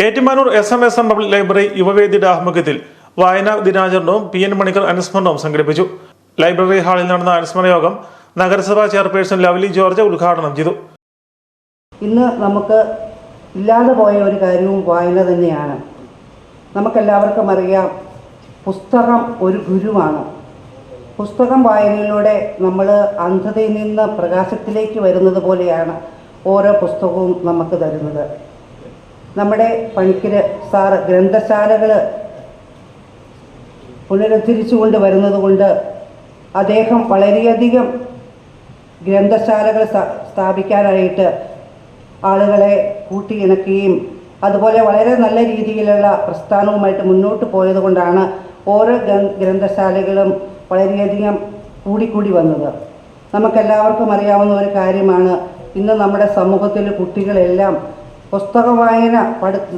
Ettumanoor SMSM public library യുവവേദിയുടെ ആഭിമുഖ്യത്തിൽ വായനാ ദിനാചരണവും PN Manikkar അനുസ്മരണവും സംഘടിപ്പിച്ചു. ലൈബ്രറി ഹാളിൽ നടന്ന അനുസ്മരണ യോഗം നഗരസഭാ ചെയർപേഴ്സൺ ലവ്ലി ജോർജ് ഉദ്ഘാടനം ചെയ്തു. ഇന്ന് നമുക്ക് ഇല്ലാതെ പോയ ഒരു കാര്യവും വായന തന്നെയാണ്. നമുക്കെല്ലാവർക്കും അറിയാം, പുസ്തകം ഒരു ഗുരുവാണ്. പുസ്തകം വായനയിലൂടെ നമ്മൾ അന്ധതയിൽ നിന്ന് പ്രകാശത്തിലേക്ക് വരുന്നത് പോലെയാണ് ഓരോ പുസ്തകവും നമുക്ക് തരുന്നത്. നമ്മുടെ പണിക്കർ സാർ ഗ്രന്ഥശാലകൾ പുനരുദ്ധരിച്ചുകൊണ്ട് വരുന്നത് കൊണ്ട് അദ്ദേഹം വളരെയധികം ഗ്രന്ഥശാലകൾ സ്ഥാപിക്കാനായിട്ട് ആളുകളെ കൂട്ടിയിണക്കുകയും അതുപോലെ വളരെ നല്ല രീതിയിലുള്ള പ്രസ്ഥാനവുമായിട്ട് മുന്നോട്ട് പോയത് കൊണ്ടാണ് ഓരോ ഗ്രന്ഥശാലകളും വളരെയധികം കൂടിക്കൂടി വന്നത്. നമുക്കെല്ലാവർക്കും അറിയാവുന്ന ഒരു കാര്യമാണ്, ഇന്ന് നമ്മുടെ സമൂഹത്തിൽ കുട്ടികളെല്ലാം പുസ്തക വായന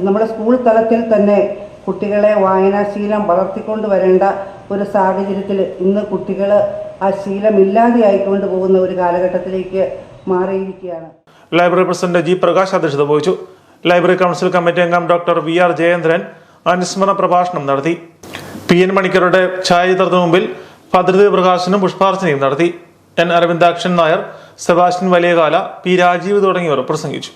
നമ്മുടെ സ്കൂൾ തലത്തിൽ തന്നെ കുട്ടികളെ വായനാശീലം വളർത്തിക്കൊണ്ട് വരേണ്ട ഒരു സാഹചര്യത്തിൽ ഇന്ന് കുട്ടികൾ ആ ശീലം ഇല്ലാതെയായിക്കൊണ്ട് പോകുന്ന ഒരു കാലഘട്ടത്തിലേക്ക് മാറിയിരിക്കുകയാണ്. Library president G. പ്രകാശ് അധ്യക്ഷത വഹിച്ചു. ലൈബ്രറി കൗൺസിൽ കമ്മിറ്റി അംഗം ഡോക്ടർ VR. ജയേന്ദ്രൻ അനുസ്മരണ പ്രഭാഷണം നടത്തി. PN മണിക്കറുടെ ഛായാചിത്രത്തിന് മുമ്പിൽ ഭദ്രദീപ പ്രകാശനും പുഷ്പാർച്ചനയും നടത്തി. N. അരവിന്ദാക്ഷൻ നായർ, സെബാസ്റ്റ്യൻ വലിയകാല, P. രാജീവ് തുടങ്ങിയവർ പ്രസംഗിച്ചു.